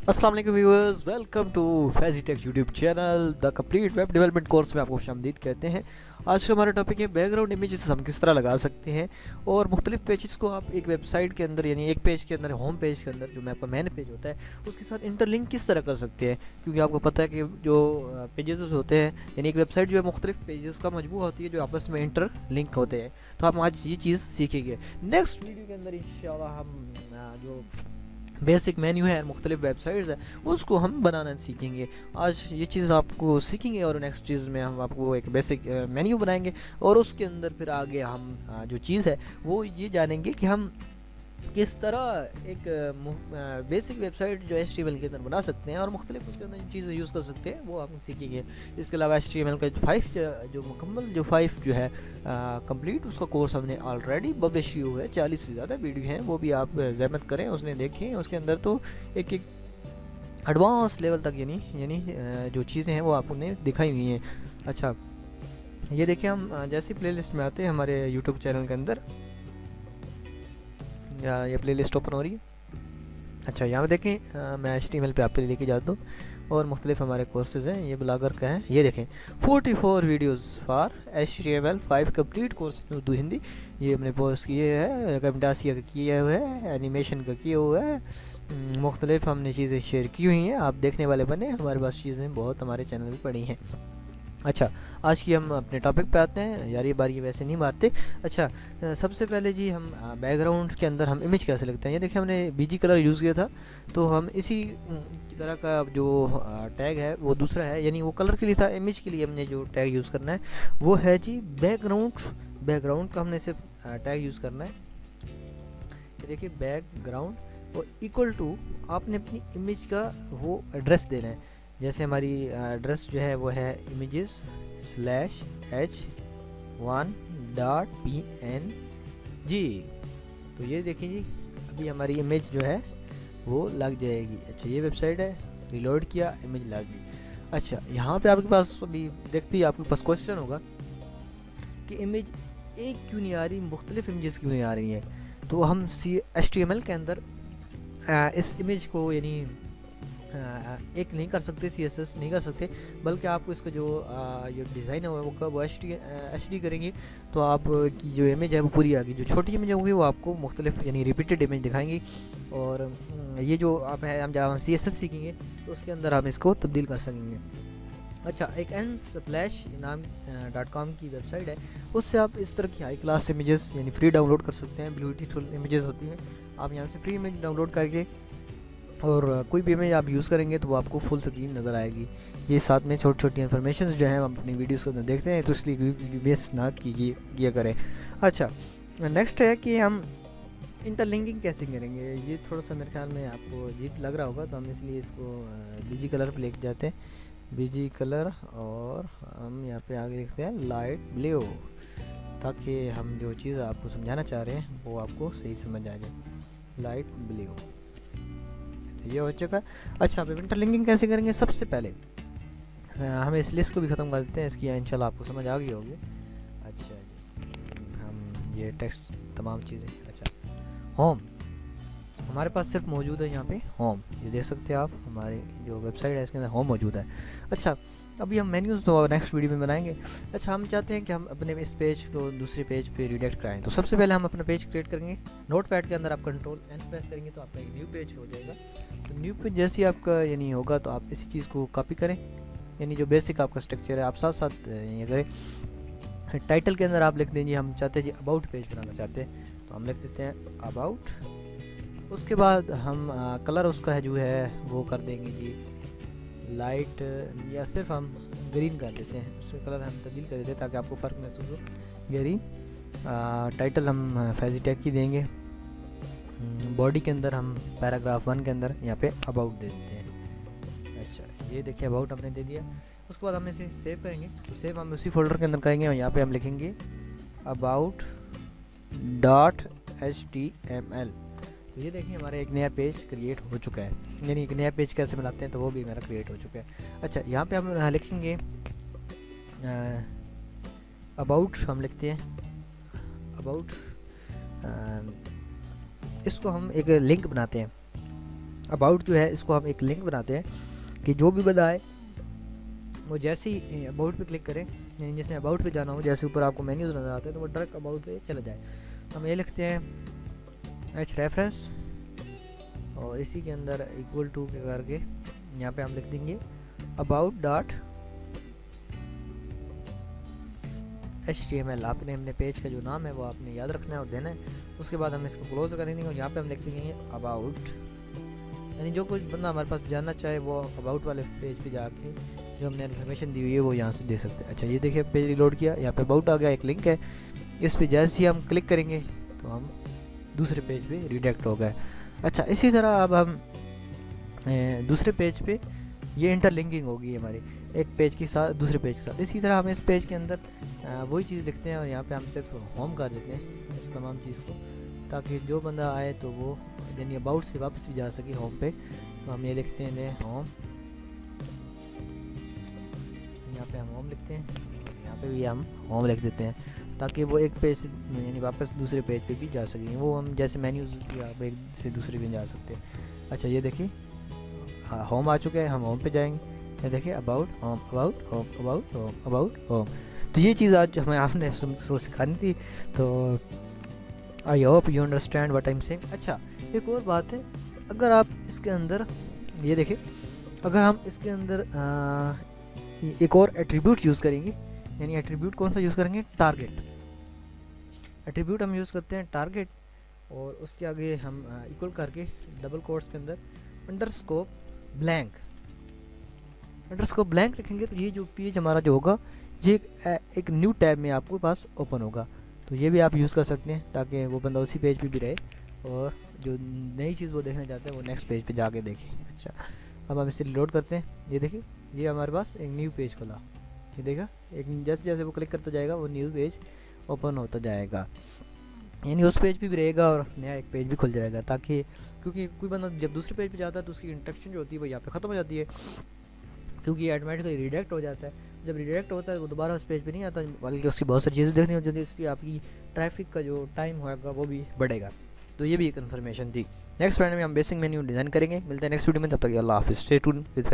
अस्सलाम वालेकुम viewers, welcome to FaiziTech YouTube channel. The complete web development course में आपको खुशामदीद कहते हैं। आज का हमारा टॉपिक है बैकग्राउंड इमेजेस हम किस तरह लगा सकते हैं और मुख्तलिफ पेजेस को आप एक वेबसाइट के अंदर यानी एक पेज के अंदर होम पेज के अंदर जो मैप का मेन पेज होता है उसके साथ इंटरलिंक किस तरह कर सकते हैं। क्योंकि आपको पता है कि जो पेजेस होते हैं यानी एक वेबसाइट जो है मुख्तलिफ पेजेस का मजबूत होती है जो आपस में इंटरलिंक होते हैं। तो हम आज ये चीज़ सीखेंगे नेक्स्ट वीडियो के अंदर इंशाल्लाह। हम जो बेसिक मेन्यू है मुख्तलिफ वेबसाइट्स है उसको हम बनाना सीखेंगे। आज ये चीज़ आपको सीखेंगे और नेक्स्ट चीज़ में हम आपको एक बेसिक मेन्यू बनाएंगे और उसके अंदर फिर आगे हम जो चीज़ है वो ये जानेंगे कि हम किस तरह एक बेसिक वेबसाइट जो HTML के अंदर बना सकते हैं और मुख्तलिफ उसके अंदर चीज़ें यूज़ कर सकते हैं वो हम सीखेंगे। इसके अलावा HTML का 5 जो मुकम्मल जो 5 जो है कंप्लीट उसका कोर्स हमने ऑलरेडी पब्लिश किया हुआ है। 40 से ज़्यादा वीडियो हैं, वो भी आप ज़हमत करें उसमें देखें। उसके अंदर तो एक एक एडवांस लेवल तक यानी जो चीज़ें हैं वो आपने दिखाई हुई हैं। अच्छा, ये देखिए हम जैसे प्लेलिस्ट में आते हैं हमारे यूट्यूब चैनल के अंदर, ये प्लेलिस्ट ओपन हो रही है। अच्छा, यहाँ पे देखें मैं HTML पे आपके लेके जाता हूँ और मुख्तलिफ हमारे कोर्सेज हैं। ये ब्लॉगर का है, ये देखें 44 videos for HTML 5 complete course Urdu Hindi. ये हमने पोस्ट किए है, कमेंटासिया का किया हुआ है, एनिमेशन का किया हुआ है, मुख्तलिफ हमने चीज़ें शेयर की हुई हैं। आप देखने वाले बने, हमारे पास चीज़ें बहुत हमारे चैनल पर पड़ी हैं। अच्छा, आज की हम अपने टॉपिक पे आते हैं। यार ये बार ये वैसे नहीं मारते। अच्छा, सबसे पहले जी हम बैकग्राउंड के अंदर हम इमेज कैसे लगते हैं। ये देखिए हमने BG कलर यूज़ किया था, तो हम इसी तरह का जो टैग है वो दूसरा है, यानी वो कलर के लिए था। इमेज के लिए हमने जो टैग यूज़ करना है वो है जी बैकग्राउंड का हमने सिर्फ टैग यूज़ करना है। ये देखिए बैकग्राउंड और इक्वल टू आपने अपनी इमेज का वो एड्रेस देना है। जैसे हमारी एड्रेस जो है वो है images/h1.png। तो ये देखिए जी अभी हमारी इमेज जो है वो लग जाएगी। अच्छा, ये वेबसाइट है, रिलोड किया, इमेज लग गई। अच्छा, यहाँ पे आपके पास अभी देखते ही आपके पास क्वेश्चन होगा कि इमेज एक क्यों नहीं आ रही, मुख्तलिफ इमेजेस क्यों नहीं आ रही हैं। तो हम HTML के अंदर इस इमेज को यानी एक नहीं कर सकते, CSS नहीं कर सकते, बल्कि आपको इसका जो ये डिज़ाइन है वो HD करेंगे तो आप की जो इमेज है वो पूरी आ गई। जो छोटी इमेज होगी वो आपको मुख्तलिफ यानी रिपीटेड इमेज दिखाएंगी। और ये जो आप है हम जब CSS सीखेंगे तो उसके अंदर हम इसको तब्दील कर सकेंगे। अच्छा, एक nsplash.com की वेबसाइट है, उससे आप इस तरह की हाई क्लास इमेजेस यानी फ्री डाउनलोड कर सकते हैं। ब्यूटीफुल इमेजेस होती हैं, आप यहाँ से फ्री इमेज डाउनलोड करके और कोई भी इमेज आप यूज़ करेंगे तो वो आपको फुल स्क्रीन नज़र आएगी। ये साथ में छोटी छोटी इन्फॉर्मेशन जो हैं हम अपनी वीडियोस के अंदर देखते हैं, तो इसलिए वेस्ट ना किया करें। अच्छा, नेक्स्ट है कि हम इंटरलिंकिंग कैसे करेंगे। ये थोड़ा सा मेरे ख्याल में आपको अजीब लग रहा होगा, तो हम इसलिए इसको BG कलर पर लेके जाते हैं। BG कलर और हम यहाँ पे आगे लिखते हैं लाइट ब्लू, ताकि हम जो चीज़ आपको समझाना चाह रहे हैं वो आपको सही समझ आ जाए। लाइट ब्लू ये हो चुका है। अच्छा, अब इंटरलिंकिंग कैसे करेंगे। सबसे पहले हम इस लिस्ट को भी ख़त्म कर देते हैं, इसकी इंशाल्लाह आपको समझ आ गई होगी। अच्छा जी, हम ये टेक्स्ट तमाम चीज़ें। अच्छा, होम हमारे पास सिर्फ मौजूद है यहाँ पे होम, ये देख सकते हैं आप, हमारी जो वेबसाइट है इसके अंदर होम मौजूद है। अच्छा, अभी हम मेन्यूज़ तो नेक्स्ट वीडियो में बनाएंगे। अच्छा, हम चाहते हैं कि हम अपने इस पेज को दूसरे पेज पे रिडायरेक्ट कराएं, तो सबसे पहले हम अपना पेज क्रिएट करेंगे। नोटपैड के अंदर आप Ctrl+N प्रेस करेंगे तो आपका एक न्यू पेज हो जाएगा। तो न्यू पेज जैसे ही आपका यानी होगा तो आप इसी चीज़ को कॉपी करें, यानी जो बेसिक आपका स्ट्रक्चर है आप साथ साथ ये करें। टाइटल के अंदर आप लिख देंगे हम चाहते हैं जी अबाउट पेज बनाना चाहते हैं, तो हम लिख देते हैं अबाउट। उसके बाद हम कलर उसका है जो है वो कर देंगे जी लाइट, या सिर्फ हम ग्रीन कर देते हैं, उसका कलर हम तब्दील कर देते हैं ताकि आपको फ़र्क महसूस हो। ग्रीन। टाइटल हम फैजीटेक की देंगे। बॉडी के अंदर हम पैराग्राफ 1 के अंदर यहाँ पे अबाउट दे देते हैं। अच्छा, ये देखिए अबाउट हमने दे दिया। उसके बाद हम इसे सेव करेंगे, तो सेव हम उसी फोल्डर के अंदर करेंगे और यहाँ पे हम लिखेंगे about.html। तो ये देखिए हमारा एक नया पेज क्रिएट हो चुका है। यानी एक नया पेज कैसे बनाते हैं तो वो भी मेरा क्रिएट हो चुका है। अच्छा, यहाँ पे हम लिखेंगे अबाउट, हम लिखते हैं अबाउट, इसको हम एक लिंक बनाते हैं। अबाउट जो है इसको हम एक लिंक बनाते हैं कि जो भी बंदा आए वो जैसे ही अबाउट पे क्लिक करें, यानी जिसने अबाउट पे जाना हो, जैसे ऊपर आपको मेन्यूज नज़र आते हैं तो वो डायरेक्ट अबाउट पे चला जाए। हम ये लिखते हैं एच रेफरेंस और इसी के अंदर इक्वल टू के करके यहाँ पे हम लिख देंगे अबाउट डॉट HTML। आपने अपने पेज का जो नाम है वो आपने याद रखना है और देना है। उसके बाद हम इसको क्लोज कर देंगे और यहाँ पे हम लिख देंगे अबाउट, यानी जो कुछ बंदा हमारे पास जानना चाहे वो अबाउट वाले पेज पे जाके जो हमने इन्फॉर्मेशन दी हुई है वो यहाँ से दे सकते हैं। अच्छा ये देखिए पेज रिलोड किया, यहाँ पे अबाउट आ गया, एक लिंक है, इस पे जैसे ही हम क्लिक करेंगे तो हम दूसरे पेज पे रिडायरेक्ट हो गए। अच्छा इसी तरह अब हम दूसरे पेज पे ये इंटरलिंकिंग होगी हमारी एक पेज के साथ दूसरे पेज के साथ। इसी तरह हम इस पेज के अंदर वही चीज़ लिखते हैं और यहाँ पे हम सिर्फ होम कर देते हैं इस तमाम चीज़ को, ताकि जो बंदा आए तो वो यानी अबाउट से वापस भी जा सके होम पे। तो हम ये लिखते हैं होम, यहाँ पे हम होम लिखते हैं, यहाँ पे भी हम होम लिख देते हैं ताकि वो एक पेज से यानी वापस दूसरे पेज पे भी जा सकें। वो हम जैसे मेन्यूज आप एक से दूसरे भी जा सकते हैं। अच्छा ये देखिए हाँ होम आ चुका है, हम होम पे जाएंगे, ये देखिए about home about home about home about home. तो ये चीज़ आज हमें आपने सिखानी थी, तो I hope you understand what I am saying. अच्छा एक और बात है, अगर आप इसके अंदर ये देखिए, अगर हम इसके अंदर एक और एट्रीब्यूट यूज़ करेंगे, यानी एट्रीब्यूट कौन सा यूज़ करेंगे, टारगेट एट्रीब्यूट हम यूज़ करते हैं टारगेट, और उसके आगे हम इक्वल करके डबल कोट्स के अंदर अंडरस्कोप ब्लैंक रखेंगे। तो ये जो पेज हमारा जो होगा ये एक न्यू टैब में आपको पास ओपन होगा। तो ये भी आप यूज़ कर सकते हैं ताकि वो बंदा उसी पेज पे भी रहे और जो नई चीज़ वो देखना चाहते हैं वो नेक्स्ट पेज पे जाके देखें। अच्छा अब हम इसे रिलोड करते हैं, ये देखिए ये हमारे पास एक न्यू पेज खुला, ये देखा एक जैसे जैसे वो क्लिक करता जाएगा वो न्यू पेज ओपन होता जाएगा, यानी उस पेज पे भी रहेगा और नया एक पेज भी खुल जाएगा। ताकि क्योंकि कोई बंदा जब दूसरे पेज पे जाता है तो उसकी इंट्रैक्शन जो होती है वो यहाँ पे ख़त्म हो जाती है, क्योंकि ये ऑटोमेटिकली रिडायरेक्ट हो जाता है। जब रिडायरेक्ट होता है वो दोबारा उस पेज पे नहीं आता, बल्कि उसकी बहुत सारी चीज़ें देखनी होती है, इसलिए आपकी ट्रैफिक का जो टाइम होगा वो भी बढ़ेगा। तो ये भी एक इन्फॉर्मेशन थी। नेक्स्ट वीडियो में हम बेसिक मेन्यू डिज़ाइन करेंगे। मिलते हैं नेक्स्ट वीडियो में, तब तक अल्लाह हाफिज़, स्टे ट्यून्ड विद